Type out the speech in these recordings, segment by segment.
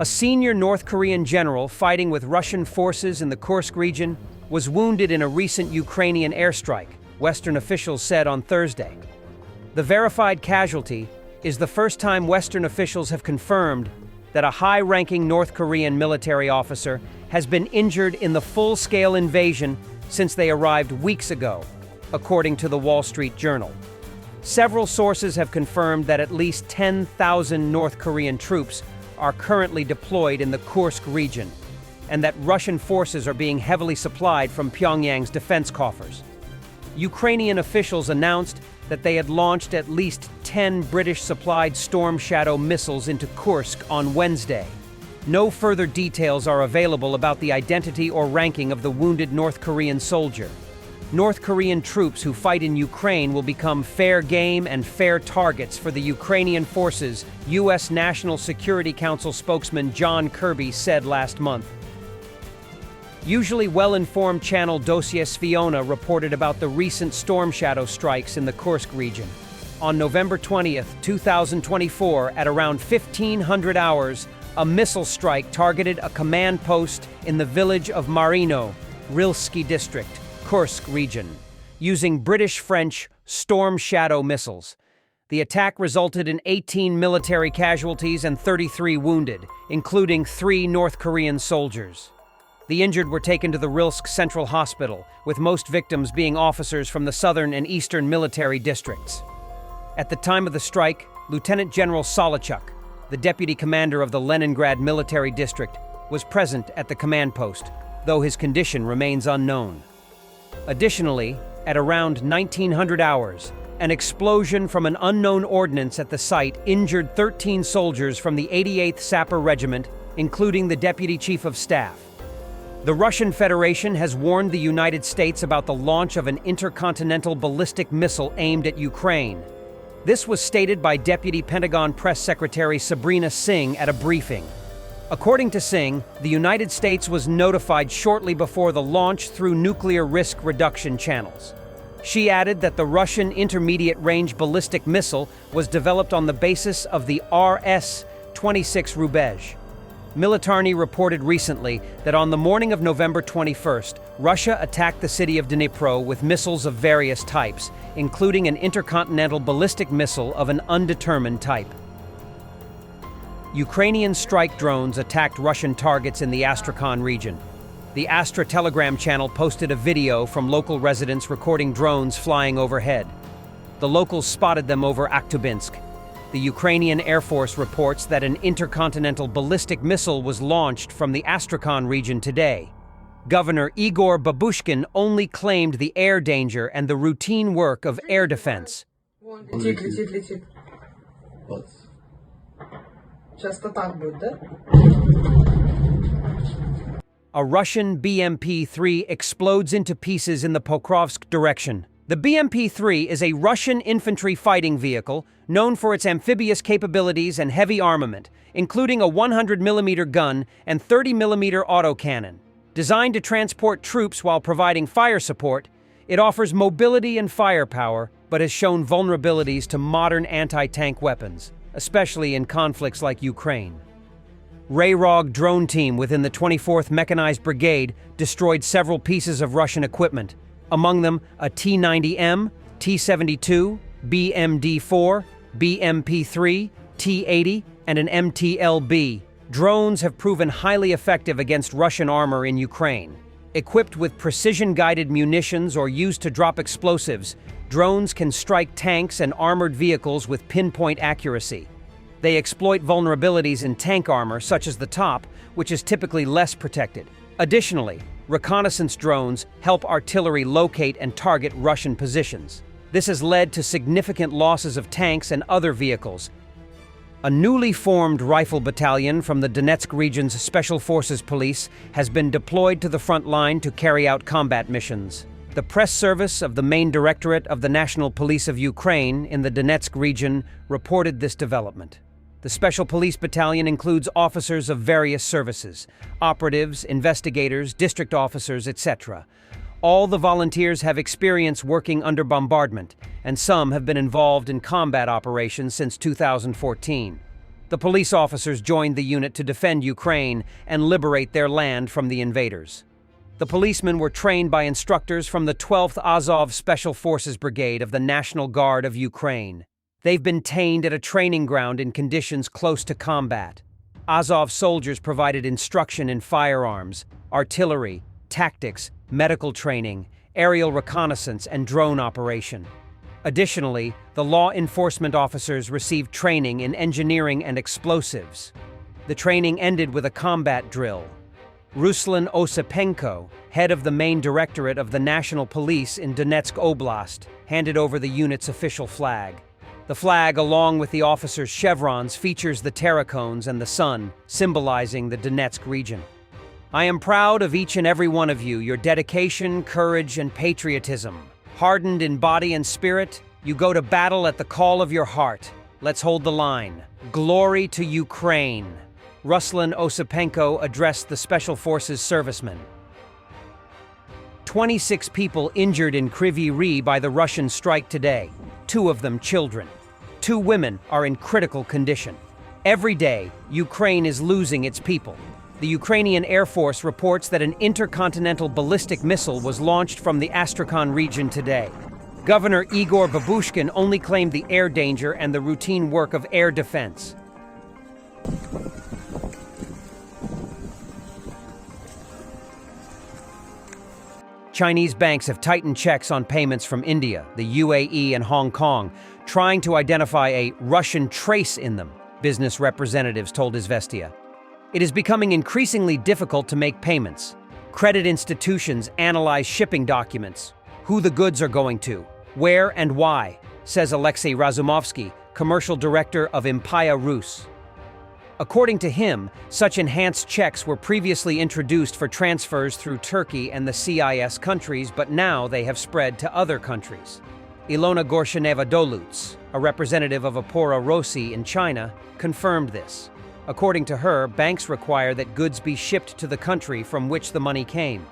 A senior North Korean general fighting with Russian forces in the Kursk region was wounded in a recent Ukrainian airstrike, Western officials said on Thursday. The verified casualty is the first time Western officials have confirmed that a high-ranking North Korean military officer has been injured in the full-scale invasion since they arrived weeks ago, according to the Wall Street Journal. Several sources have confirmed that at least 10,000 North Korean troops are currently deployed in the Kursk region, and that Russian forces are being heavily supplied from Pyongyang's defense coffers. Ukrainian officials announced that they had launched at least 10 British-supplied Storm Shadow missiles into Kursk on Wednesday. No further details are available about the identity or ranking of the wounded North Korean soldier. North Korean troops who fight in Ukraine will become fair game and fair targets for the Ukrainian forces, U.S. National Security Council spokesman John Kirby said last month. Usually well-informed channel Dossier Fiona reported about the recent Storm Shadow strikes in the Kursk region. On November 20th, 2024, at around 1500 hours, a missile strike targeted a command post in the village of Marino, Rilsky district, Kursk region, using British-French Storm Shadow missiles. The attack resulted in 18 military casualties and 33 wounded, including 3 North Korean soldiers. The injured were taken to the Rilsk Central Hospital, with most victims being officers from the southern and eastern military districts. At the time of the strike, Lieutenant General Solochuk, the deputy commander of the Leningrad Military District, was present at the command post, though his condition remains unknown. Additionally, at around 1900 hours, an explosion from an unknown ordnance at the site injured 13 soldiers from the 88th Sapper Regiment, including the deputy chief of staff. The Russian Federation has warned the United States about the launch of an intercontinental ballistic missile aimed at Ukraine. This was stated by Deputy Pentagon Press Secretary Sabrina Singh at a briefing. According to Singh, the United States was notified shortly before the launch through nuclear risk reduction channels. She added that the Russian intermediate-range ballistic missile was developed on the basis of the RS-26 Rubezh. Militarny reported recently that on the morning of November 21st, Russia attacked the city of Dnipro with missiles of various types, including an intercontinental ballistic missile of an undetermined type. Ukrainian strike drones attacked Russian targets in the Astrakhan region. The Astra Telegram channel posted a video from local residents recording drones flying overhead. The locals spotted them over Akhtubinsk. The Ukrainian Air Force reports that an intercontinental ballistic missile was launched from the Astrakhan region today. Governor Igor Babushkin only claimed the air danger and the routine work of air defense. A Russian BMP-3 explodes into pieces in the Pokrovsk direction. The BMP-3 is a Russian infantry fighting vehicle known for its amphibious capabilities and heavy armament, including a 100mm gun and 30mm autocannon. Designed to transport troops while providing fire support, it offers mobility and firepower, but has shown vulnerabilities to modern anti-tank weapons, especially in conflicts like Ukraine. Warthog drone team within the 24th Mechanized Brigade destroyed several pieces of Russian equipment, among them a T-90M, T-72, BMD-4, BMP-3, T-80, and an MTLB. Drones have proven highly effective against Russian armor in Ukraine. Equipped with precision-guided munitions or used to drop explosives, drones can strike tanks and armored vehicles with pinpoint accuracy. They exploit vulnerabilities in tank armor, such as the top, which is typically less protected. Additionally, reconnaissance drones help artillery locate and target Russian positions. This has led to significant losses of tanks and other vehicles. A newly formed rifle battalion from the Donetsk region's Special Forces Police has been deployed to the front line to carry out combat missions. The press service of the main directorate of the National Police of Ukraine in the Donetsk region reported this development. The Special Police Battalion includes officers of various services, operatives, investigators, district officers, etc. All the volunteers have experience working under bombardment, and some have been involved in combat operations since 2014. The police officers joined the unit to defend Ukraine and liberate their land from the invaders. The policemen were trained by instructors from the 12th Azov Special Forces Brigade of the National Guard of Ukraine. They've been trained at a training ground in conditions close to combat. Azov soldiers provided instruction in firearms, artillery, tactics, medical training, aerial reconnaissance, and drone operation. Additionally, the law enforcement officers received training in engineering and explosives. The training ended with a combat drill. Ruslan Osipenko, head of the main directorate of the National Police in Donetsk Oblast, handed over the unit's official flag. The flag, along with the officers' chevrons, features the terracones and the sun, symbolizing the Donetsk region. I am proud of each and every one of you, your dedication, courage, and patriotism. Hardened in body and spirit, you go to battle at the call of your heart. Let's hold the line. Glory to Ukraine. Ruslan Osipenko addressed the Special Forces servicemen. 26 people injured in Kryvyi Rih by the Russian strike today, 2 of them children. 2 women are in critical condition. Every day, Ukraine is losing its people. The Ukrainian Air Force reports that an intercontinental ballistic missile was launched from the Astrakhan region today. Governor Igor Babushkin only claimed the air danger and the routine work of air defense. Chinese banks have tightened checks on payments from India, the UAE, and Hong Kong, trying to identify a Russian trace in them, business representatives told Izvestia. It is becoming increasingly difficult to make payments. Credit institutions analyze shipping documents, who the goods are going to, where and why, says Alexei Razumovsky, commercial director of Empire Rus. According to him, such enhanced checks were previously introduced for transfers through Turkey and the CIS countries, but now they have spread to other countries. Ilona Gorsheneva-Doluts, a representative of Apora Rossi in China, confirmed this. According to her, banks require that goods be shipped to the country from which the money came.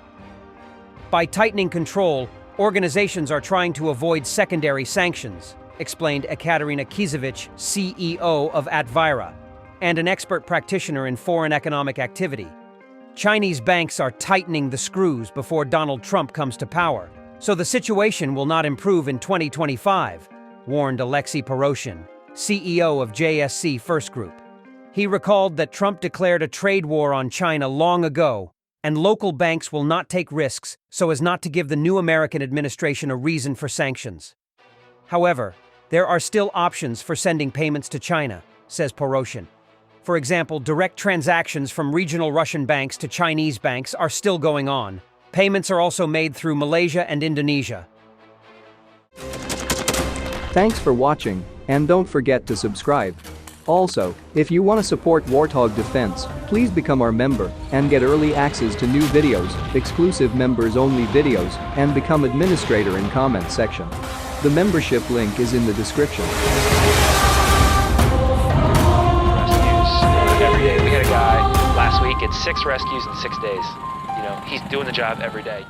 By tightening control, organizations are trying to avoid secondary sanctions, explained Ekaterina Kizevich, CEO of Atvira, and an expert practitioner in foreign economic activity. Chinese banks are tightening the screws before Donald Trump comes to power, so the situation will not improve in 2025, warned Alexei Poroshin, CEO of JSC First Group. He recalled that Trump declared a trade war on China long ago, and local banks will not take risks so as not to give the new American administration a reason for sanctions. However, there are still options for sending payments to China, says Poroshin. For example, direct transactions from regional Russian banks to Chinese banks are still going on. Payments are also made through Malaysia and Indonesia. Thanks for watching, and don't forget to subscribe. Also, if you want to support Warthog Defense, please become our member and get early access to new videos, exclusive members-only videos, and become administrator in comment section. The membership link is in the description. Every day. We had a guy last week at 6 rescues in 6 days. He's doing the job every day.